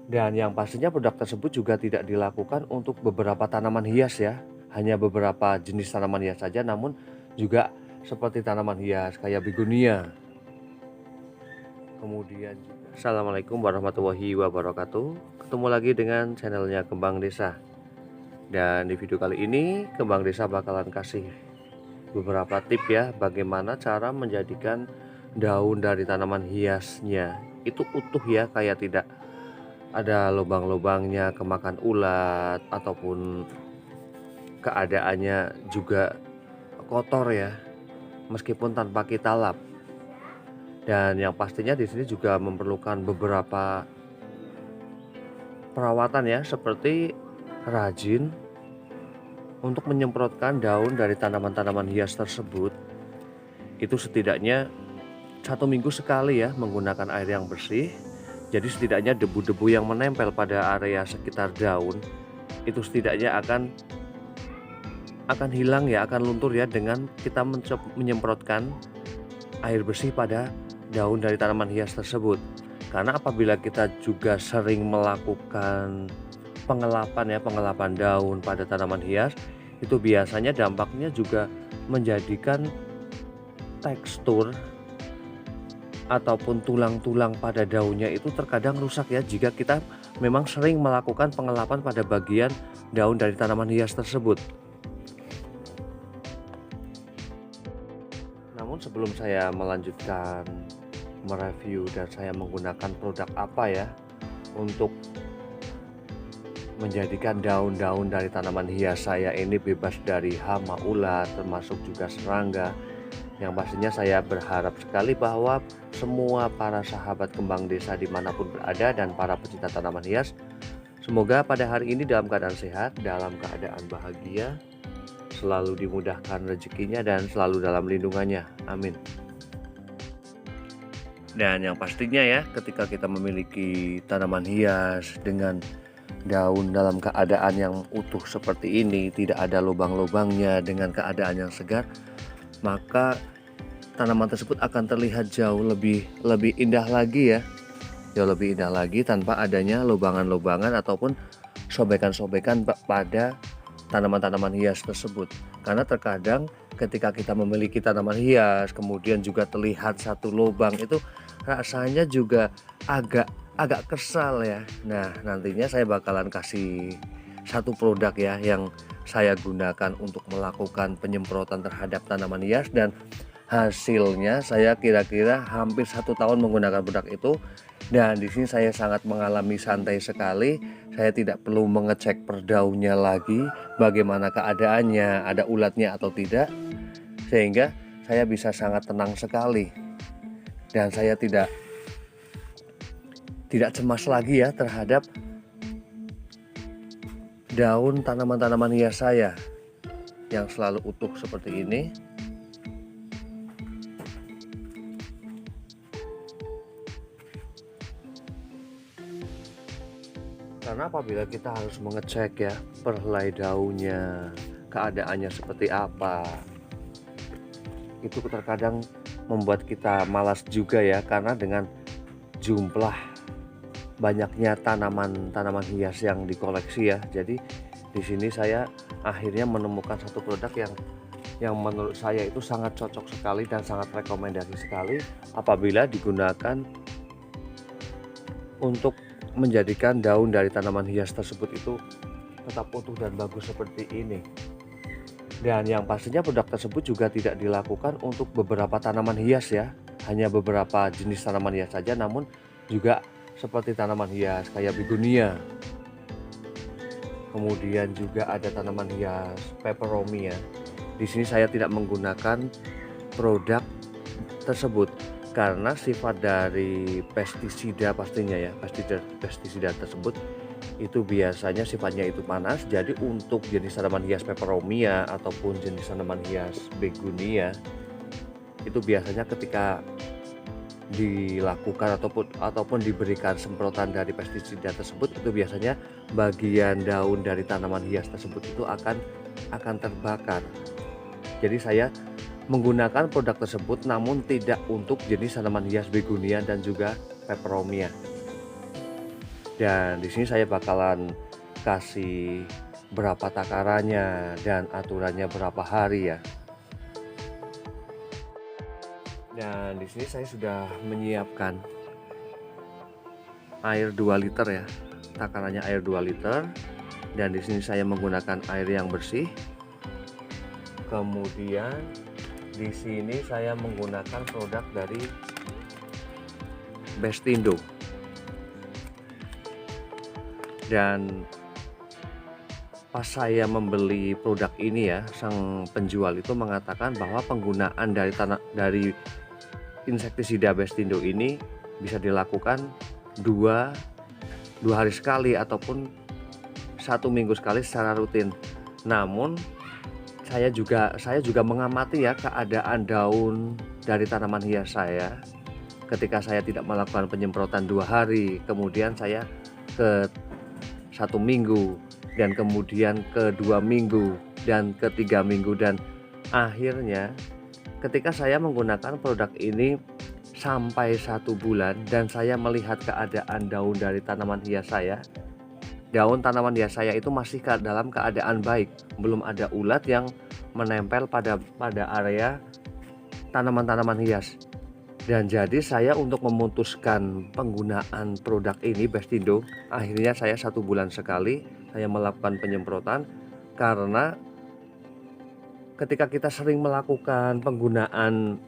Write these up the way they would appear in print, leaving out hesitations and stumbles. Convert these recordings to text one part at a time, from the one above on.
Dan yang pastinya produk tersebut juga tidak dilakukan untuk beberapa tanaman hias ya, hanya beberapa jenis tanaman hias saja, namun juga seperti tanaman hias kayak begonia. Kemudian juga Assalamualaikum warahmatullahi wabarakatuh. Ketemu lagi dengan channelnya Kembang Desa. Dan di video kali ini Kembang Desa bakalan kasih beberapa tip ya, bagaimana cara menjadikan daun dari tanaman hiasnya itu utuh ya, kayak tidak ada lubang-lubangnya kemakan ulat ataupun keadaannya juga kotor ya, meskipun tanpa kita lap. Dan yang pastinya di sini juga memerlukan beberapa perawatan ya, seperti rajin untuk menyemprotkan daun dari tanaman-tanaman hias tersebut. Itu setidaknya 1 minggu sekali ya, menggunakan air yang bersih. Jadi setidaknya debu-debu yang menempel pada area sekitar daun itu setidaknya akan hilang ya, akan luntur ya, dengan kita menyemprotkan air bersih pada daun dari tanaman hias tersebut. Karena apabila kita juga sering melakukan pengelapan daun pada tanaman hias, itu biasanya dampaknya juga menjadikan tekstur ataupun tulang-tulang pada daunnya itu terkadang rusak ya, jika kita memang sering melakukan pengelapan pada bagian daun dari tanaman hias tersebut. Namun sebelum saya melanjutkan mereview dan saya menggunakan produk apa ya untuk menjadikan daun-daun dari tanaman hias saya ini bebas dari hama ulat, termasuk juga serangga, yang pastinya saya berharap sekali bahwa semua para sahabat Kembang Desa dimanapun berada dan para pecinta tanaman hias, semoga pada hari ini dalam keadaan sehat, dalam keadaan bahagia, selalu dimudahkan rezekinya dan selalu dalam lindungannya. Amin. Dan yang pastinya ya, ketika kita memiliki tanaman hias dengan daun dalam keadaan yang utuh seperti ini, tidak ada lubang-lubangnya, dengan keadaan yang segar, maka tanaman tersebut akan terlihat jauh lebih indah lagi ya, jauh lebih indah lagi tanpa adanya lubangan-lubangan ataupun sobekan-sobekan pada tanaman-tanaman hias tersebut. Karena terkadang ketika kita memiliki tanaman hias kemudian juga terlihat satu lubang, itu rasanya juga agak kesal ya. Nah, nantinya saya bakalan kasih satu produk ya yang saya gunakan untuk melakukan penyemprotan terhadap tanaman hias, dan hasilnya saya kira-kira hampir 1 tahun menggunakan produk itu. Dan di sini saya sangat mengalami santai sekali. Saya tidak perlu mengecek per daunnya lagi bagaimana keadaannya, ada ulatnya atau tidak, sehingga saya bisa sangat tenang sekali. Dan saya tidak cemas lagi ya terhadap daun tanaman-tanaman hias saya yang selalu utuh seperti ini. Karena apabila kita harus mengecek ya per helai daunnya, keadaannya seperti apa, itu terkadang membuat kita malas juga ya, karena dengan jumlah banyaknya tanaman hias yang dikoleksi ya. Jadi di sini saya akhirnya menemukan satu produk yang menurut saya itu sangat cocok sekali dan sangat rekomendasi sekali apabila digunakan untuk menjadikan daun dari tanaman hias tersebut itu tetap utuh dan bagus seperti ini. Dan yang pastinya produk tersebut juga tidak dilakukan untuk beberapa tanaman hias ya, hanya beberapa jenis tanaman hias saja, namun juga seperti tanaman hias kayak begonia. Kemudian juga ada tanaman hias peperomia. Di sini saya tidak menggunakan produk tersebut karena sifat dari pestisida pastinya ya, pestisida tersebut itu biasanya sifatnya itu panas. Jadi untuk jenis tanaman hias peperomia ataupun jenis tanaman hias begonia itu biasanya ketika dilakukan ataupun diberikan semprotan dari pestisida tersebut, itu biasanya bagian daun dari tanaman hias tersebut itu akan terbakar. Jadi saya menggunakan produk tersebut namun tidak untuk jenis tanaman hias begonia dan juga peperomia. Dan di sini saya bakalan kasih berapa takarannya dan aturannya berapa hari ya. Dan di sini saya sudah menyiapkan air 2 liter ya. Takarannya air 2 liter. Dan di sini saya menggunakan air yang bersih. Kemudian di sini saya menggunakan produk dari Bestindo. Dan pas saya membeli produk ini ya, sang penjual itu mengatakan bahwa penggunaan dari insektisida Bestindo ini bisa dilakukan dua hari sekali ataupun 1 minggu sekali secara rutin. Namun saya juga mengamati ya keadaan daun dari tanaman hias saya. Ketika saya tidak melakukan penyemprotan 2 hari, kemudian saya ke 1 minggu, dan kemudian ke 2 minggu, dan ke 3 minggu, dan akhirnya ketika saya menggunakan produk ini sampai 1 bulan dan saya melihat keadaan daun dari tanaman hias saya, daun tanaman hias saya itu masih dalam keadaan baik, belum ada ulat yang menempel pada area tanaman-tanaman hias. Dan jadi saya untuk memutuskan penggunaan produk ini Bestindo, akhirnya saya 1 bulan sekali saya melakukan penyemprotan. Karena ketika kita sering melakukan penggunaan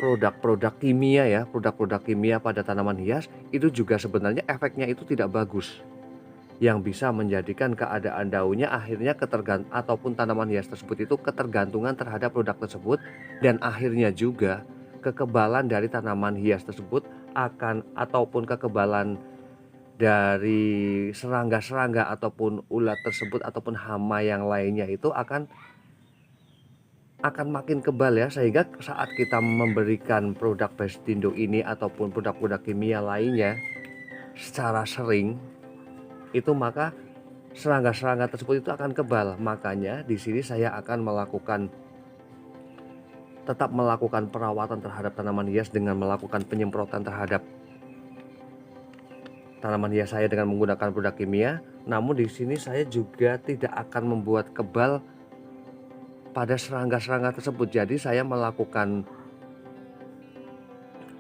produk-produk kimia ya, produk-produk kimia pada tanaman hias, itu juga sebenarnya efeknya itu tidak bagus, yang bisa menjadikan keadaan daunnya akhirnya ataupun tanaman hias tersebut itu ketergantungan terhadap produk tersebut, dan akhirnya juga kekebalan dari tanaman hias tersebut ataupun kekebalan dari serangga-serangga ataupun ulat tersebut ataupun hama yang lainnya itu akan makin kebal ya, sehingga saat kita memberikan produk Bestindo ini ataupun produk-produk kimia lainnya secara sering itu, maka serangga-serangga tersebut itu akan kebal. Makanya di sini saya akan tetap melakukan perawatan terhadap tanaman hias dengan melakukan penyemprotan terhadap tanaman hias saya dengan menggunakan produk kimia. Namun di sini saya juga tidak akan membuat kebal pada serangga-serangga tersebut. Jadi saya melakukan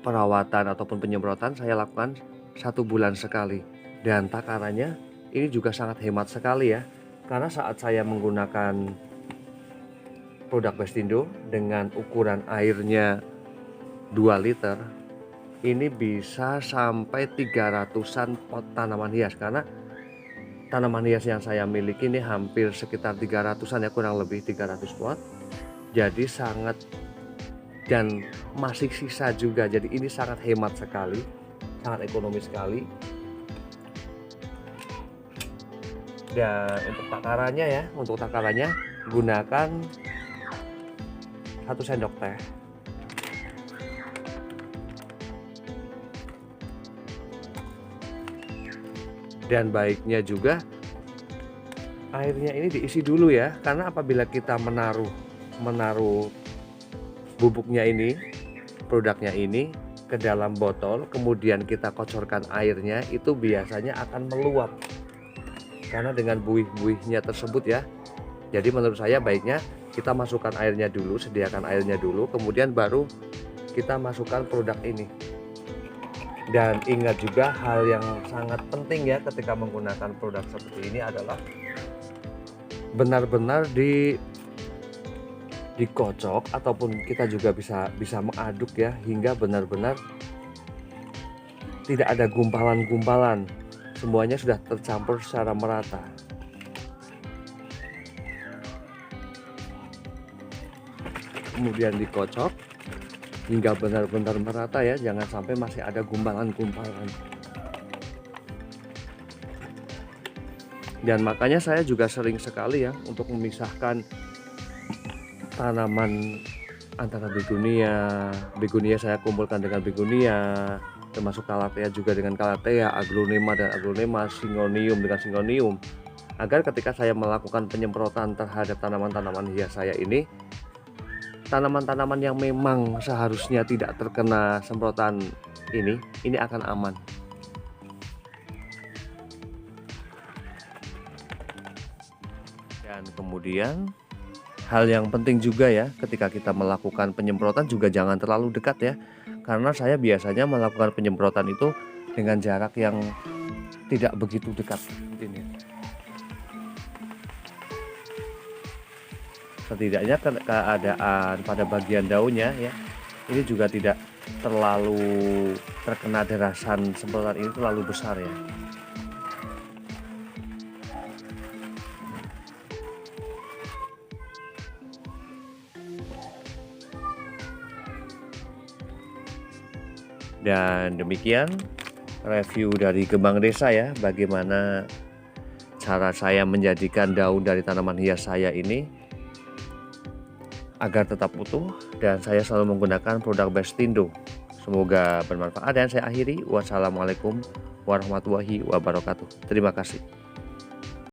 perawatan ataupun penyemprotan saya lakukan 1 bulan sekali. Dan takarannya ini juga sangat hemat sekali ya, karena saat saya menggunakan produk Bestindo dengan ukuran airnya 2 liter, ini bisa sampai 300-an pot tanaman hias. Karena tanaman hias yang saya miliki ini hampir sekitar 300-an ya, kurang lebih 300 pot. Jadi dan masih sisa juga, jadi ini sangat hemat sekali, sangat ekonomis sekali. Dan untuk takarannya gunakan 1 sendok teh. Dan baiknya juga airnya ini diisi dulu ya, karena apabila kita menaruh bubuknya ini, produknya ini ke dalam botol, kemudian kita kocorkan airnya, itu biasanya akan meluap karena dengan buih-buihnya tersebut ya. Jadi menurut saya baiknya kita masukkan airnya dulu, sediakan airnya dulu, kemudian baru kita masukkan produk ini. Dan ingat juga hal yang sangat penting ya ketika menggunakan produk seperti ini adalah benar-benar dikocok, ataupun kita juga bisa mengaduk ya, hingga benar-benar tidak ada gumpalan-gumpalan, semuanya sudah tercampur secara merata. Kemudian dikocok hingga benar-benar merata ya, jangan sampai masih ada gumpalan-gumpalan. Dan makanya saya juga sering sekali ya untuk memisahkan tanaman antara begonia saya kumpulkan dengan begonia, termasuk calathea juga dengan calathea, aglonema dan aglonema, syngonium dengan syngonium, agar ketika saya melakukan penyemprotan terhadap tanaman-tanaman hias saya ini, tanaman-tanaman yang memang seharusnya tidak terkena semprotan ini akan aman. Dan kemudian hal yang penting juga ya, ketika kita melakukan penyemprotan juga jangan terlalu dekat ya. Karena saya biasanya melakukan penyemprotan itu dengan jarak yang tidak begitu dekat. Ini setidaknya keadaan pada bagian daunnya ya, ini juga tidak terlalu terkena derasan semprotan ini terlalu besar ya. Dan demikian review dari Kembang Desa ya, bagaimana cara saya menjadikan daun dari tanaman hias saya ini agar tetap utuh, dan saya selalu menggunakan produk Bestindo. Semoga bermanfaat dan saya akhiri. Wassalamualaikum warahmatullahi wabarakatuh. Terima kasih.